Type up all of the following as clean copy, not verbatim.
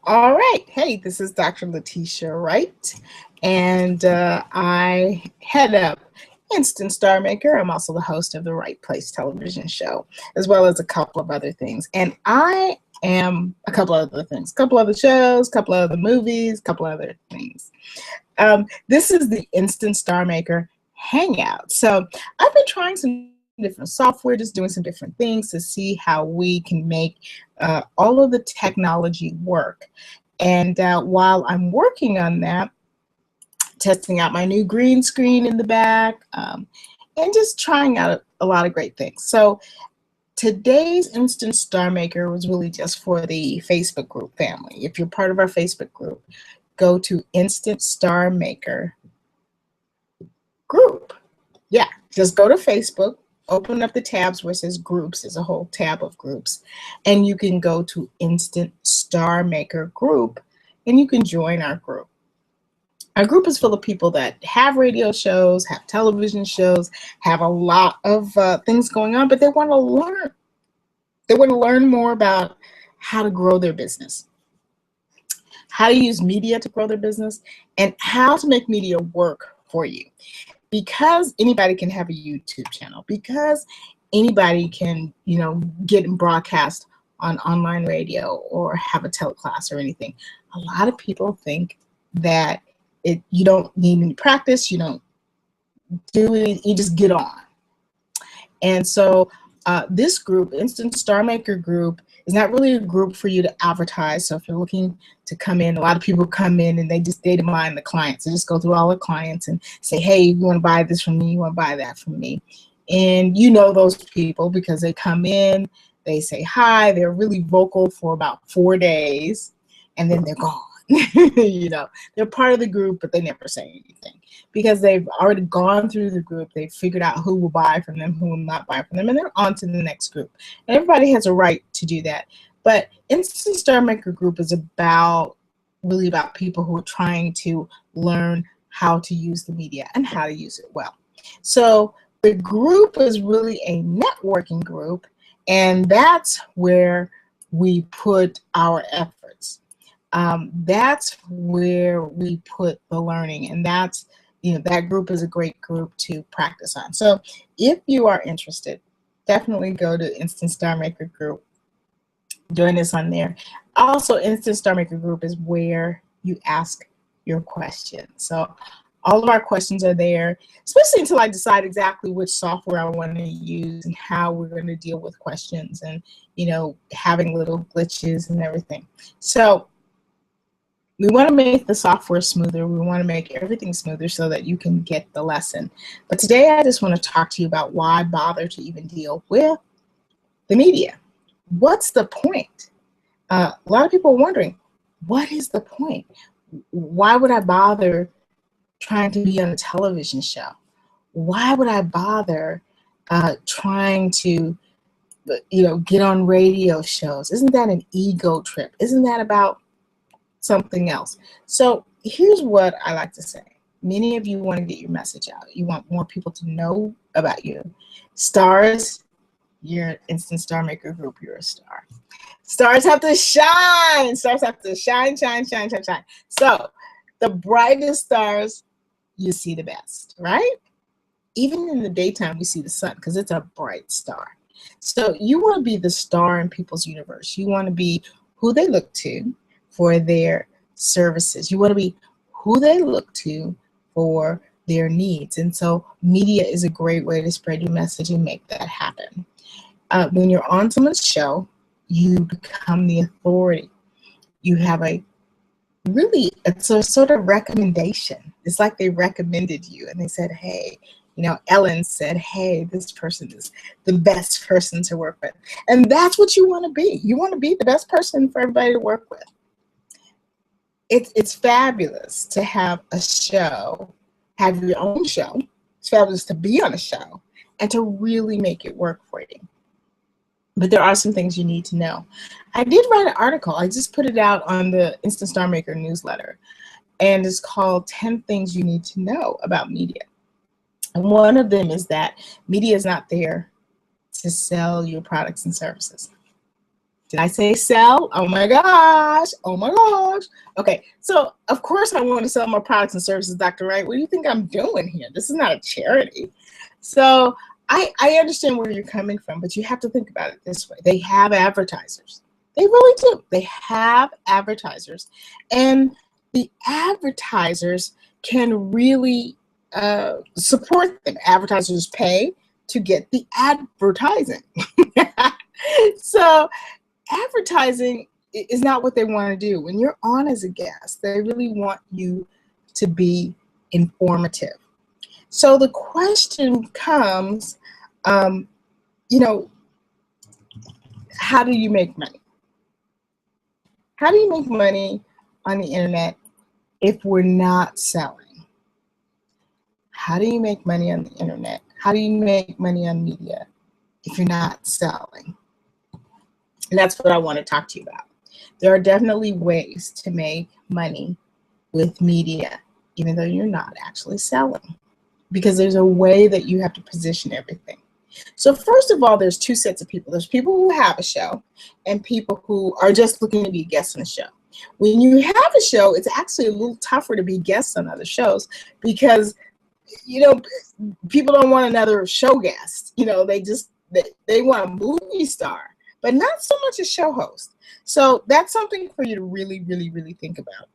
All right. Hey, this is Dr. Letitia Wright, and I head up Instant Star Maker. I'm also the host of the Right Place television show, as well as a couple of other things. And I am a couple of other things, a couple other shows, a couple of other movies, a couple other things. This is the Instant Star Maker Hangout. So I've been trying some different software, just doing some different things to see how we can make all of the technology work. And while I'm working on that, testing out my new green screen in the back, and just trying out a lot of great things. So today's Instant Star Maker was really just for the Facebook group family. If you're part of our Facebook group, go to Instant Star Maker group. Yeah, just go to Facebook, open up the tabs where it says groups. There's a whole tab of groups, and you can go to Instant Star Maker group, and you can join our group. Our group is full of people that have radio shows, have television shows, have a lot of things going on, but they want to learn. They want to learn more about how to grow their business, how to use media to grow their business, and how to make media work for you. Because anybody can have a YouTube channel, because anybody can, get and broadcast on online radio or have a teleclass or anything. A lot of people think that you don't need any practice, you don't do it, you just get on. And so this group, Instant Star Maker group, is not really a group for you to advertise. So if you're looking to come in, a lot of people come in and they just data mine the clients. They just go through all the clients and say, hey, you want to buy this from me? You want to buy that from me? And you know those people because they come in, they say hi, they're really vocal for about 4 days, and then they're gone. They're part of the group, but they never say anything because they've already gone through the group. They've figured out who will buy from them, who will not buy from them, and they're on to the next group. And everybody has a right to do that. But Instant Star Maker group is really about people who are trying to learn how to use the media and how to use it well. So the group is really a networking group, and that's where we put our efforts. That's where we put the learning, and that's, that group is a great group to practice on. So if you are interested, definitely go to Instant Star Maker group, join us on there. Also, Instant Star Maker group is where you ask your questions. So all of our questions are there, especially until I decide exactly which software I want to use and how we're going to deal with questions and, having little glitches and everything. So we want to make the software smoother. We want to make everything smoother so that you can get the lesson. But today I just want to talk to you about why bother to even deal with the media. What's the point? A lot of people are wondering, what is the point? Why would I bother trying to be on a television show? Why would I bother trying to, get on radio shows? Isn't that an ego trip? Isn't that about something else? So here's what I like to say. Many of you want to get your message out. You want more people to know about you. Stars, you're an Instant Star Maker group, you're a star. Stars have to shine. Stars have to shine, shine, shine, shine, shine. So the brightest stars, you see the best, right? Even in the daytime, we see the sun because it's a bright star. So you want to be the star in people's universe. You want to be who they look to for their services. You want to be who they look to for their needs. And so media is a great way to spread your message and make that happen. When you're on someone's show, you become the authority. You have it's a sort of recommendation. It's like they recommended you and they said, hey, Ellen said, hey, this person is the best person to work with. And that's what you want to be. You want to be the best person for everybody to work with. It's fabulous to have a show, have your own show. It's fabulous to be on a show and to really make it work for you. But there are some things you need to know. I did write an article. I just put it out on the Instant Star Maker newsletter, and it's called 10 Things You Need to Know About Media. And one of them is that media is not there to sell your products and services. Did I say sell? Oh my gosh. Oh my gosh. Okay. So of course I want to sell more products and services, Dr. Wright. What do you think I'm doing here? This is not a charity. So I understand where you're coming from, but you have to think about it this way. They have advertisers. They really do. They have advertisers. And the advertisers can really support them. Advertisers pay to get the advertising. So advertising is not what they want to do. When you're on as a guest, they really want you to be informative. So the question comes, you know, how do you make money? How do you make money on the internet if we're not selling? How do you make money on the internet? How do you make money on media if you're not selling? And that's what I want to talk to you about. There are definitely ways to make money with media, even though you're not actually selling, because there's a way that you have to position everything. So first of all, there's two sets of people. There's people who have a show and people who are just looking to be guests on a show. When you have a show, it's actually a little tougher to be guests on other shows because, you know, people don't want another show guest. You know, they want a movie star, but not so much a show host. So that's something for you to really, really, really think about.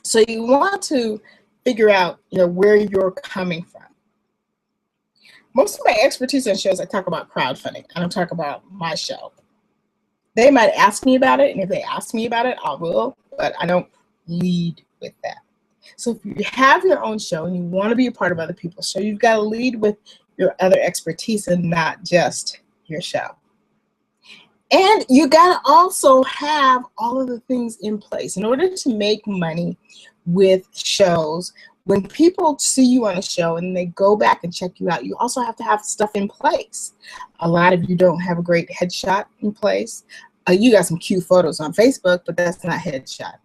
So you want to figure out, you know, where you're coming from. Most of my expertise on shows, I talk about crowdfunding. I don't talk about my show. They might ask me about it, and if they ask me about it, I will, but I don't lead with that. So if you have your own show and you want to be a part of other people's show, you've got to lead with your other expertise and not just your show. And you got to also have all of the things in place in order to make money with shows. When people see you on a show and they go back and check you out, you also have to have stuff in place. A lot of you don't have a great headshot in place. You got some cute photos on Facebook, but that's not headshot.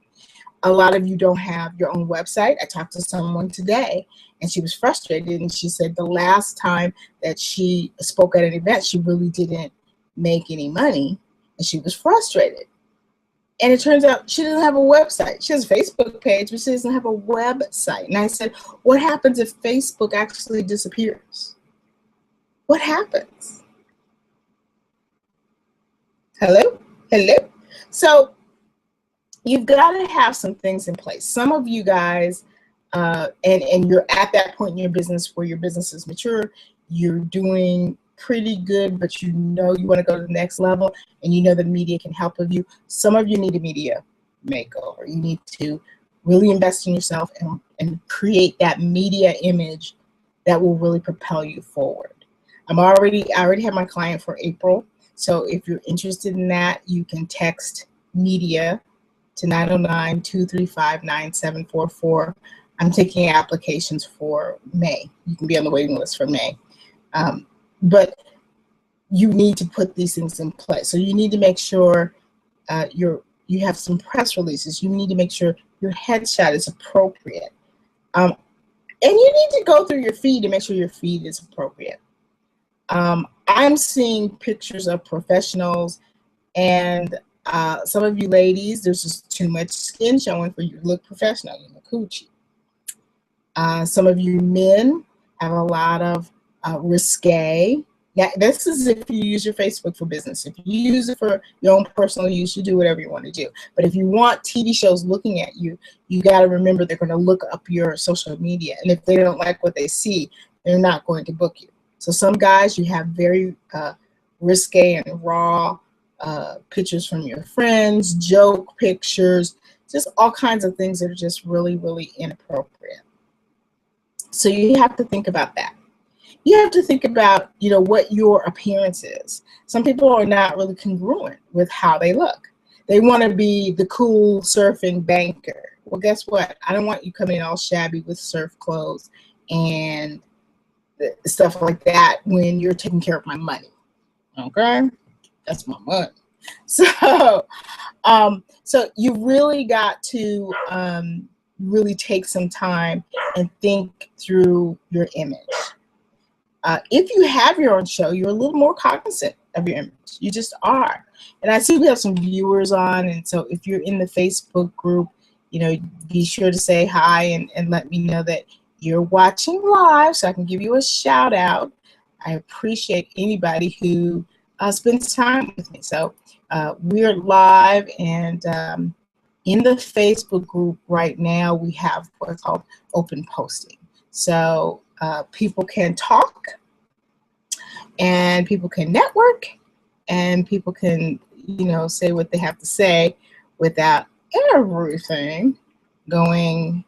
A lot of you don't have your own website. I talked to someone today and she was frustrated and she said the last time that she spoke at an event, she really didn't make any money and she was frustrated. And it turns out she doesn't have a website. She has a Facebook page, but she doesn't have a website. And I said, what happens if Facebook actually disappears? What happens? Hello? Hello? So you've got to have some things in place. Some of you guys, and you're at that point in your business where your business is mature, you're doing pretty good, but you know you want to go to the next level and you know the media can help with you. Some of you need a media makeover. You need to really invest in yourself and create that media image that will really propel you forward. I already have my client for April. So if you're interested in that, you can text media to 909-235-9744. I'm taking applications for May. You can be on the waiting list for May. But you need to put these things in place. So you need to make sure you have some press releases. You need to make sure your headshot is appropriate. And you need to go through your feed to make sure your feed is appropriate. I'm seeing pictures of professionals and some of you ladies, there's just too much skin showing for you to look professional. You look coochie. Some of you men have a lot of risque. Now, this is if you use your Facebook for business. If you use it for your own personal use, you do whatever you want to do. But if you want TV shows looking at you, you got to remember they're going to look up your social media. And if they don't like what they see, they're not going to book you. So some guys, you have very risque and raw pictures from your friends, joke pictures, just all kinds of things that are just really, really inappropriate. So you have to think about that. You have to think about, you know, what your appearance is. Some people are not really congruent with how they look. They want to be the cool surfing banker. Well, guess what? I don't want you coming in all shabby with surf clothes and stuff like that when you're taking care of my money. Okay? That's my money. So, so you really got to really take some time and think through your image. If you have your own show, you're a little more cognizant of your image. You just are. And I see we have some viewers on, and so if you're in the Facebook group, you know, be sure to say hi and let me know that you're watching live so I can give you a shout out. I appreciate anybody who spends time with me. So we're live, and in the Facebook group right now, we have what's called open posting. So people can talk, and people can network, and people can, you know, say what they have to say without everything going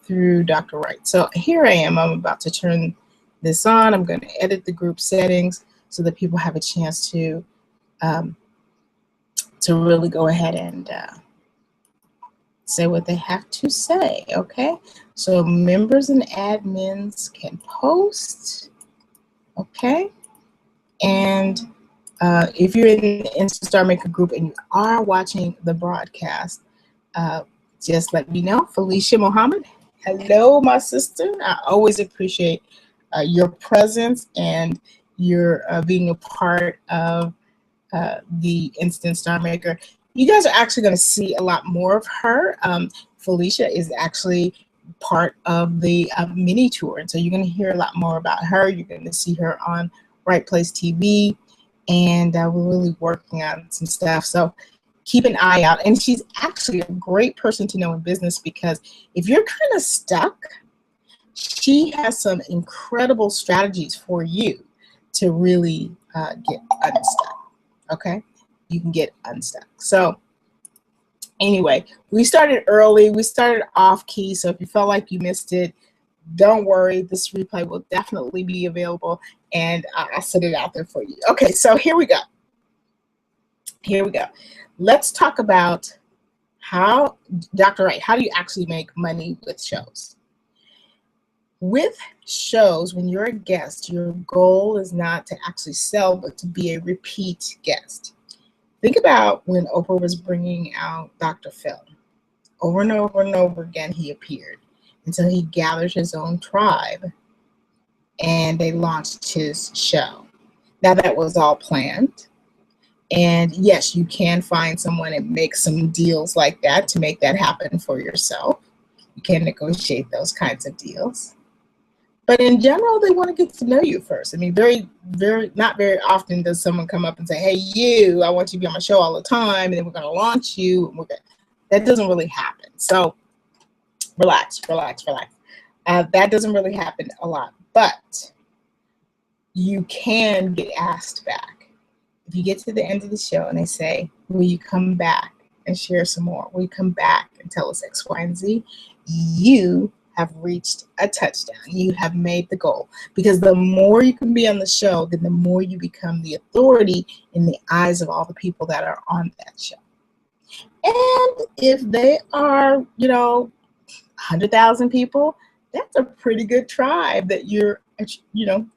through Dr. Wright. So here I am. I'm about to turn this on. I'm going to edit the group settings so that people have a chance to really go ahead and say what they have to say. Okay, so members and admins can post. Okay, and if you're in the Instant Star Maker group and you are watching the broadcast, just let me know. Felicia Mohammed, hello, my sister. I always appreciate your presence and your being a part of the Instant Star Maker. You guys are actually going to see a lot more of her. Felicia is actually part of the mini tour, and so you're going to hear a lot more about her. You're going to see her on Right Place TV, and we're really working on some stuff. So keep an eye out. And she's actually a great person to know in business, because if you're kind of stuck, she has some incredible strategies for you to really get unstuck. Okay, you can get unstuck. So anyway, we started early. We started off key. So if you felt like you missed it, don't worry. This replay will definitely be available, and I'll set it out there for you. Okay, so here we go. Here we go. Let's talk about how, Dr. Wright, how do you actually make money with shows? With shows, when you're a guest, your goal is not to actually sell, but to be a repeat guest. Think about when Oprah was bringing out Dr. Phil. Over and over and over again, he appeared until he gathered his own tribe and they launched his show. Now, that was all planned. And yes, you can find someone and make some deals like that to make that happen for yourself. You can negotiate those kinds of deals. But in general, they want to get to know you first. I mean, not very often does someone come up and say, hey, I want you to be on my show all the time, and then we're going to launch you. That doesn't really happen. So relax. That doesn't really happen a lot. But you can get asked back. If you get to the end of the show and they say, will you come back and share some more? Will you come back and tell us X, Y, and Z? You have reached a touchdown. You have made the goal. Because the more you can be on the show, then the more you become the authority in the eyes of all the people that are on that show. And if they are, 100,000 people, that's a pretty good tribe that you're,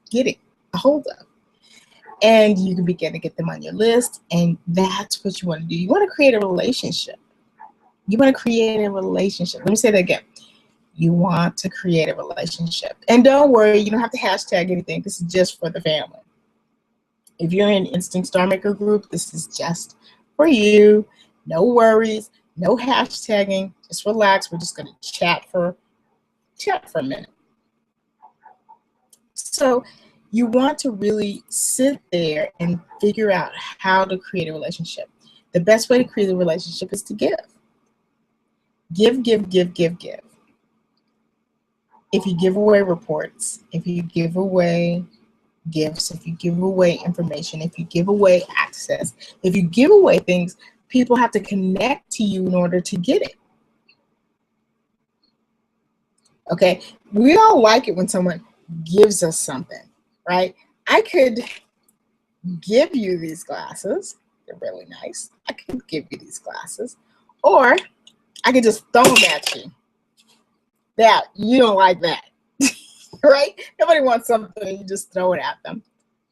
getting a hold of. And you can begin to get them on your list, and that's what you want to do. You want to create a relationship. Let me say that again. You want to create a relationship. And don't worry, you don't have to hashtag anything. This is just for the family. If you're in Instant Star Maker group, this is just for you. No worries, no hashtagging. Just relax. We're just going to chat for a minute. So you want to really sit there and figure out how to create a relationship. The best way to create a relationship is to give. Give. If you give away reports, if you give away gifts, if you give away information, if you give away access, if you give away things, people have to connect to you in order to get it. Okay, we all like it when someone gives us something, right? I could give you these glasses. They're really nice. I could give you these glasses. Or I could just throw them at you. That, you don't like that, right? Nobody wants something and you just throw it at them.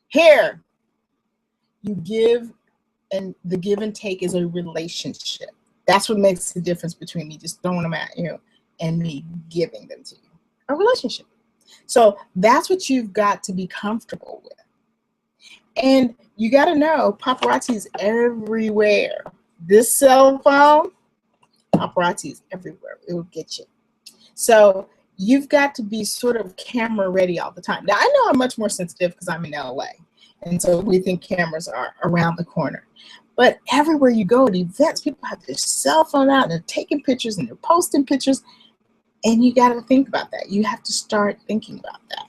Here, you give, and the give and take is a relationship. That's what makes the difference between me just throwing them at you and me giving them to you. A relationship. So that's what you've got to be comfortable with. And you got to know, paparazzi is everywhere. This cell phone, paparazzi is everywhere. It will get you. So you've got to be sort of camera ready all the time. Now, I know I'm much more sensitive because I'm in LA. And so we think cameras are around the corner. But everywhere you go at events, people have their cell phone out and they're taking pictures and they're posting pictures. And you got to think about that. You have to start thinking about that.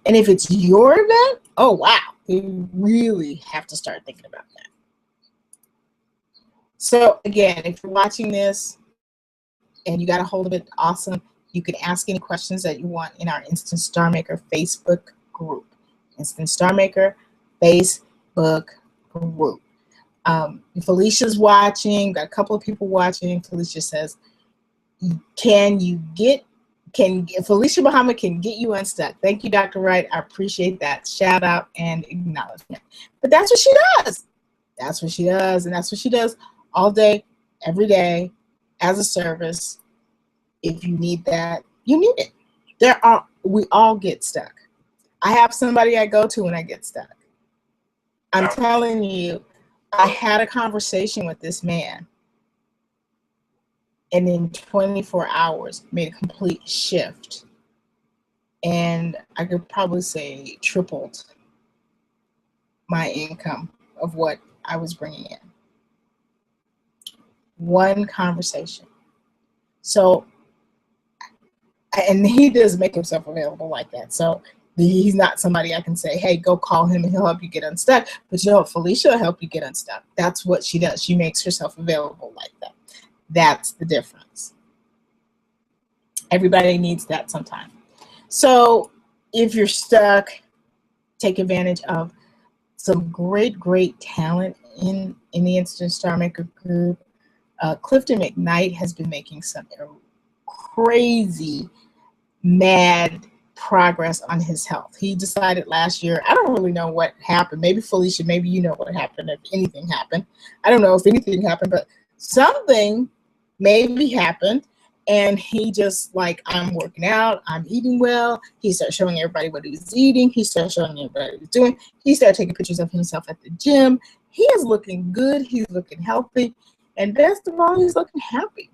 And if it's your event, oh, wow, you really have to start thinking about that. So again, if you're watching this and you got a hold of it, awesome. You can ask any questions that you want in our Instant Star Maker Facebook group. Instant Star Maker Facebook group. Felicia's watching, got a couple of people watching. Felicia says, Felicia Muhammad can get you unstuck. Thank you, Dr. Wright. I appreciate that shout out and acknowledgement. But that's what she does. That's what she does. And that's what she does all day, every day, as a service. If you need that, you need it. We all get stuck. I have somebody I go to when I get stuck. I'm telling you, I had a conversation with this man, and in 24 hours made a complete shift. And I could probably say tripled my income of what I was bringing in. One conversation. So, and he does make himself available like that. So he's not somebody I can say, hey, go call him and he'll help you get unstuck. But you know what? Felicia will help you get unstuck. That's what she does. She makes herself available like that. That's the difference. Everybody needs that sometime. So if you're stuck, take advantage of some great talent in the Instant Star Maker group. Clifton McKnight has been making some crazy, mad progress on his health. He decided last year, I don't really know what happened. Maybe Felicia, maybe you know what happened, if anything happened. I don't know if anything happened, but something maybe happened. And he just like, I'm working out, I'm eating well. He started showing everybody what he was eating. He started showing everybody what he was doing. He started taking pictures of himself at the gym. He is looking good. He's looking healthy. And best of all, he's looking happy.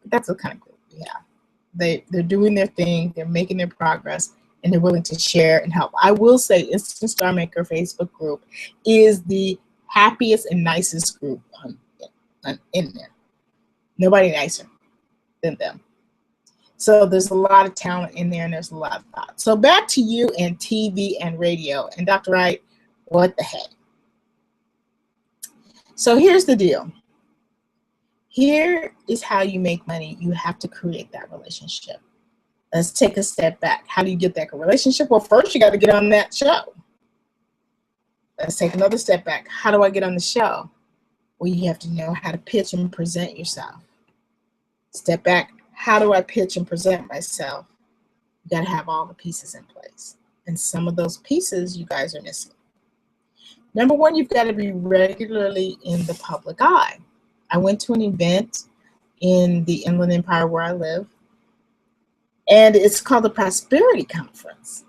That's the kind of group we have. They're doing their thing, they're making their progress, and they're willing to share and help. I will say Instant Star Maker Facebook group is the happiest and nicest group in there. Nobody nicer than them. So there's a lot of talent in there and there's a lot of thought. So back to you and TV and radio. And Dr. Wright, what the heck? So here's the deal. Here is how you make money. You have to create that relationship. Let's take a step back. How do you get that relationship? Well, first you got to get on that show. Let's take another step back. How do I get on the show? Well, you have to know how to pitch and present yourself. Step back. How do I pitch and present myself? You got to have all the pieces in place. And some of those pieces you guys are missing. Number one, you've got to be regularly in the public eye. I went to an event in the Inland Empire where I live, and it's called the Prosperity Conference.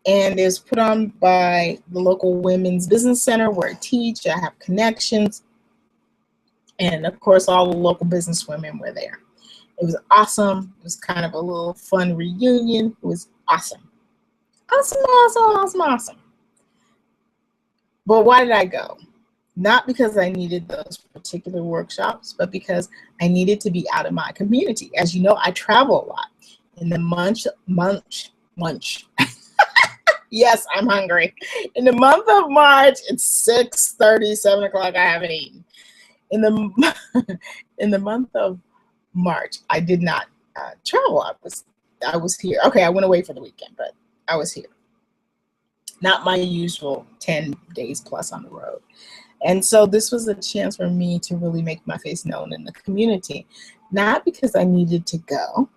And it's put on by the local Women's Business Center where I teach. I have connections. And of course, all the local business women were there. It was awesome. It was kind of a little fun reunion. It was awesome. Awesome. But why did I go? Not because I needed those particular workshops, but because I needed to be out of my community. As you know, I travel a lot. In the month. Yes, I'm hungry. In the month of March, it's 6:30, 7 o'clock. I haven't eaten. In the month of March, I did not travel. I was here. Okay, I went away for the weekend, but I was here. Not my usual 10 days plus on the road. And so this was a chance for me to really make my face known in the community. Not because I needed to go,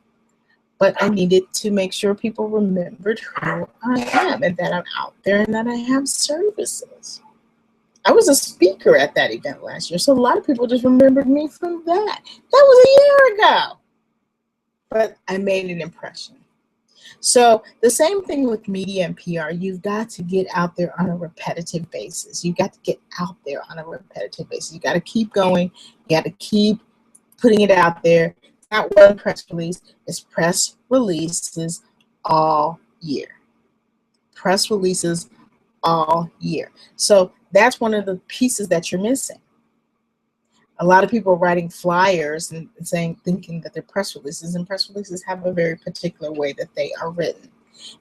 but I needed to make sure people remembered who I am and that I'm out there and that I have services. I was a speaker at that event last year, so a lot of people just remembered me from that. That was a year ago. But I made an impression. So the same thing with media and PR. You've got to get out there on a repetitive basis. You got to get out there on a repetitive basis. You got to keep going. You got to keep putting it out there. It's not one press release. It's press releases all year. Press releases all year. So that's one of the pieces that you're missing. A lot of people are writing flyers and thinking that they're press releases, and press releases have a very particular way that they are written.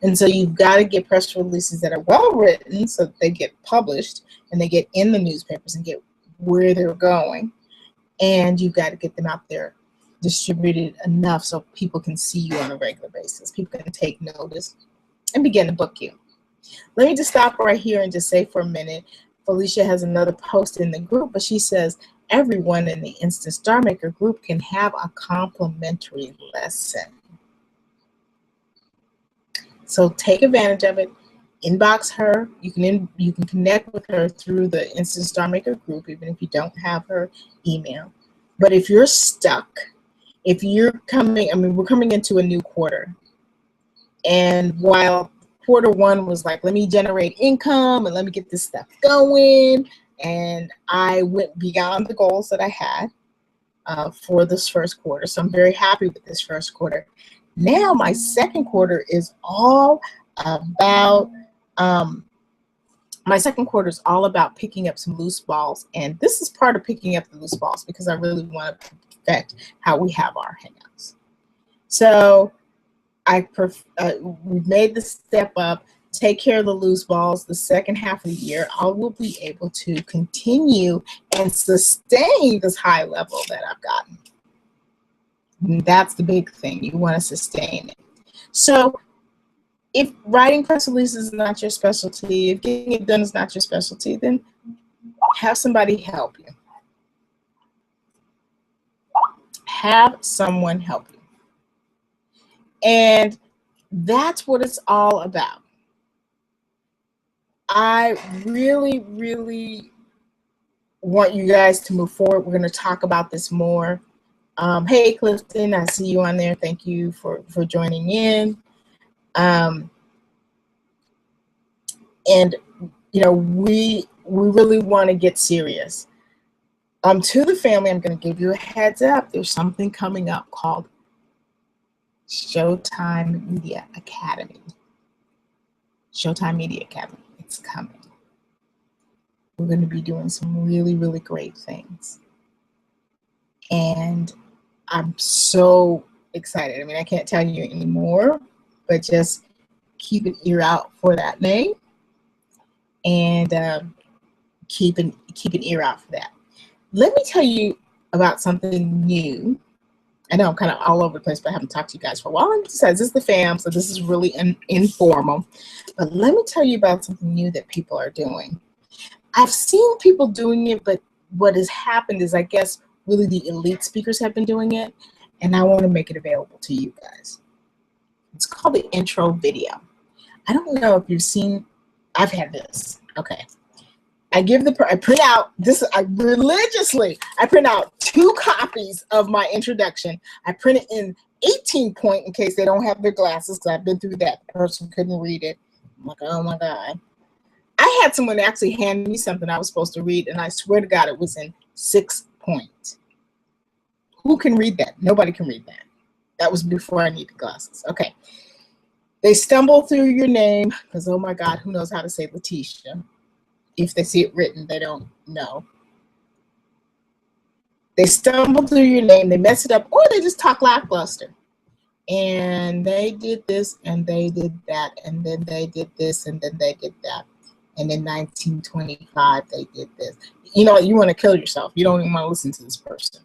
And so you've got to get press releases that are well written so that they get published and they get in the newspapers and get where they're going. And you've got to get them out there distributed enough so people can see you on a regular basis. People can take notice and begin to book you. Let me just stop right here and just say for a minute, Felicia has another post in the group, but she says, everyone in the Instant Star Maker group can have a complimentary lesson. So take advantage of it. Inbox her. You can connect with her through the Instant Star Maker group, even if you don't have her email. But if you're stuck, if you're coming, we're coming into a new quarter. And while quarter one was like, let me generate income and let me get this stuff going, and I went beyond the goals that I had for this first quarter. So I'm very happy with this first quarter. Now my second quarter is all about, picking up some loose balls. And this is part of picking up the loose balls because I really want to perfect how we have our hangouts. So we've made the step up. Take care of the loose balls. The second half of the year, I will be able to continue and sustain this high level that I've gotten. And that's the big thing. You want to sustain it. So if writing press releases is not your specialty, if getting it done is not your specialty, then have somebody help you. Have someone help you. And that's what it's all about. I really, really want you guys to move forward. We're going to talk about this more. Hey, Clifton, I see you on there. Thank you for joining in. And, you know, we really want to get serious. To the family, I'm going to give you a heads up. There's something coming up called Showtime Media Academy. Showtime Media Academy. It's coming. We're going to be doing some really, really great things. And I'm so excited. I mean, I can't tell you anymore, but just keep an ear out for that name, and keep an ear out for that. Let me tell you about something new. I know I'm kind of all over the place, but I haven't talked to you guys for a while. And besides, this is the fam, so this is really informal. But let me tell you about something new that people are doing. I've seen people doing it, but what has happened is, I guess, really the elite speakers have been doing it, and I want to make it available to you guys. It's called the intro video. I don't know if you've seen, I've had this. Okay. I print out this, I print out 2 copies of my introduction. I print it in 18-point in case they don't have their glasses, because I've been through that. The person couldn't read it. I'm like, oh my God. I had someone actually hand me something I was supposed to read, and I swear to God, it was in 6-point. Who can read that? Nobody can read that. That was before I needed glasses. Okay. They stumble through your name, because, oh my God, who knows how to say Letitia? If they see it written, they don't know. They stumble through your name, they mess it up, or they just talk lackluster. And they did this, and they did that, and then they did this, and then they did that. And in 1925, they did this. You know, you want to kill yourself. You don't even want to listen to this person.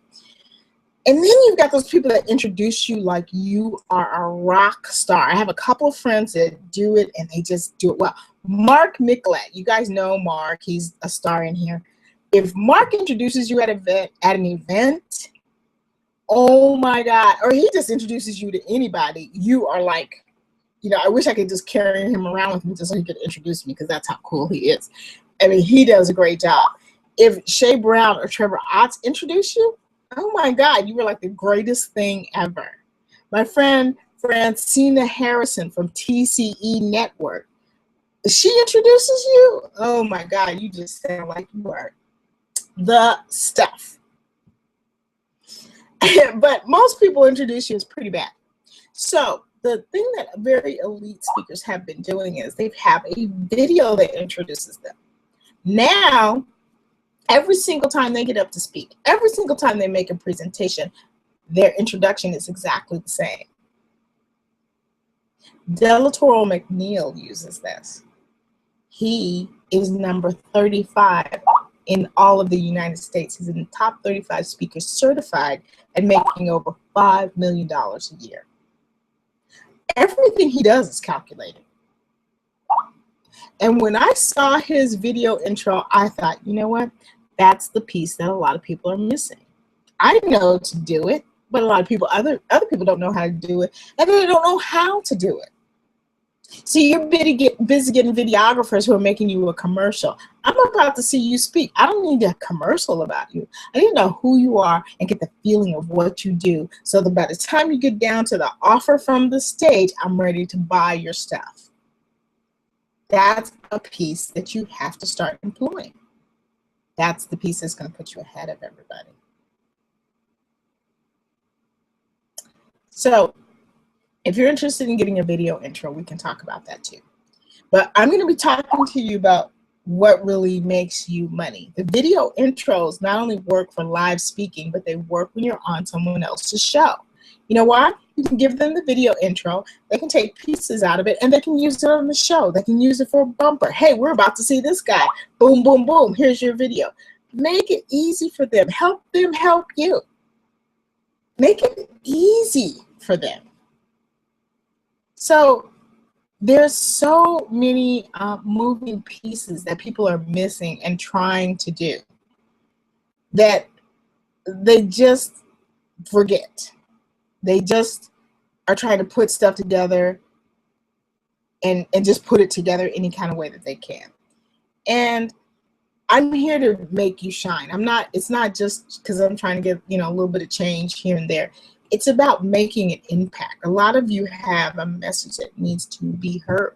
And then you've got those people that introduce you like you are a rock star. I have a couple of friends that do it, and they just do it well. Mark Michelet, you guys know Mark. He's a star in here. If Mark introduces you at an event, oh my God, or he just introduces you to anybody, you are like, you know, I wish I could just carry him around with me just so he could introduce me, because that's how cool he is. I mean, he does a great job. If Shay Brown or Trevor Otts introduce you, oh my God, you were like the greatest thing ever. My friend Francina Harrison from TCE Network. She introduces you. Oh my God, you just sound like you are the stuff. But most people introduce you as pretty bad. So the thing that very elite speakers have been doing is they have a video that introduces them. Now, every single time they get up to speak, every single time they make a presentation, their introduction is exactly the same. Delatoro McNeil uses this. He is number 35 in all of the United States. He's in the top 35 speakers certified and making over $5 million a year. Everything he does is calculated. And when I saw his video intro, I thought, you know what? That's the piece that a lot of people are missing. I know to do it, but a lot of people, other people don't know how to do it, and they don't know how to do it. So you're busy getting videographers who are making you a commercial. I'm about to see you speak. I don't need a commercial about you. I need to know who you are and get the feeling of what you do, so that by the time you get down to the offer from the stage, I'm ready to buy your stuff. That's a piece that you have to start employing. That's the piece that's going to put you ahead of everybody. So if you're interested in getting a video intro, we can talk about that too. But I'm going to be talking to you about what really makes you money. The video intros not only work for live speaking, but they work when you're on someone else's show. You know why? You can give them the video intro, they can take pieces out of it, and they can use it on the show. They can use it for a bumper. Hey, we're about to see this guy. Boom, boom, boom. Here's your video. Make it easy for them. Help them help you. Make it easy for them. So there's so many moving pieces that people are missing and trying to do that they just forget. They just are trying to put stuff together and just put it together any kind of way that they can. And I'm here to make you shine. It's not just because I'm trying to get, a little bit of change here and there. It's about making an impact. A lot of you have a message that needs to be heard,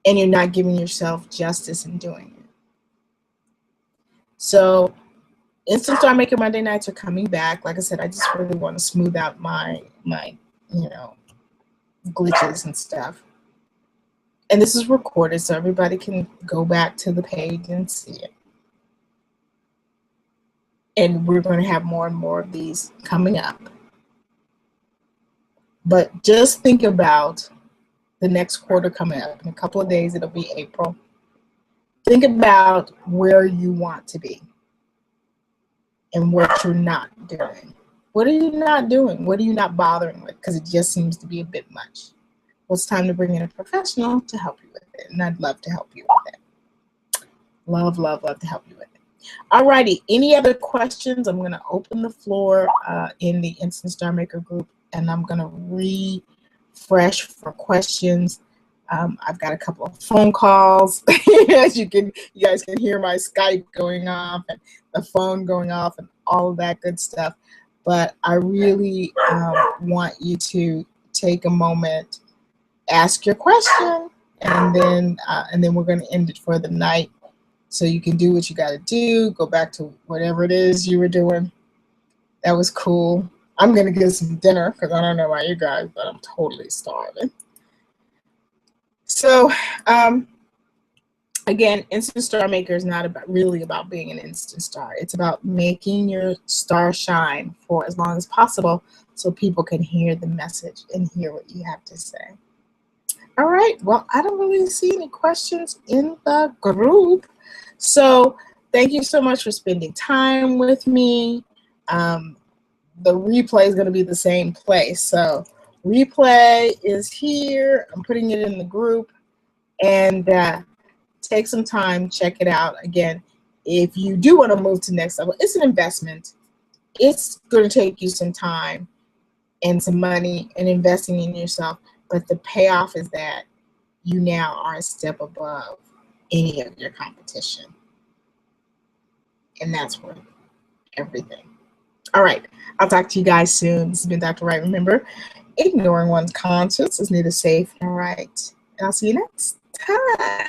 and you're not giving yourself justice in doing it. So Instant Star Maker Monday nights are coming back. Like I said, I just really want to smooth out my glitches and stuff. And this is recorded, so everybody can go back to the page and see it. And we're going to have more and more of these coming up. But just think about the next quarter coming up. In a couple of days, it'll be April. Think about where you want to be and what you're not doing. What are you not doing? What are you not bothering with? Because it just seems to be a bit much. Well, it's time to bring in a professional to help you with it. And I'd love to help you with it. Love, love, love to help you with it. All righty. Any other questions? I'm going to open the floor in the Instant Star Maker group, and I'm going to refresh for questions. I've got a couple of phone calls. As you guys can hear my Skype going off and the phone going off and all of that good stuff. But I really want you to take a moment, ask your question, and then we're going to end it for the night. So you can do what you got to do. Go back to whatever it is you were doing. That was cool. I'm going to get some dinner because I don't know about you guys, but I'm totally starving. So, again, Instant Star Maker is not really about being an instant star. It's about making your star shine for as long as possible so people can hear the message and hear what you have to say. All right. Well, I don't really see any questions in the group. So thank you so much for spending time with me. The replay is going to be the same place. So replay is here. I'm putting it in the group, and take some time, check it out. Again, if you do want to move to next level, it's an investment. It's going to take you some time and some money and investing in yourself, but the payoff is that you now are a step above any of your competition. And that's worth everything. All right. I'll talk to you guys soon. This has been Dr. Wright. Remember, ignoring one's conscience is neither safe nor right. I'll see you next time.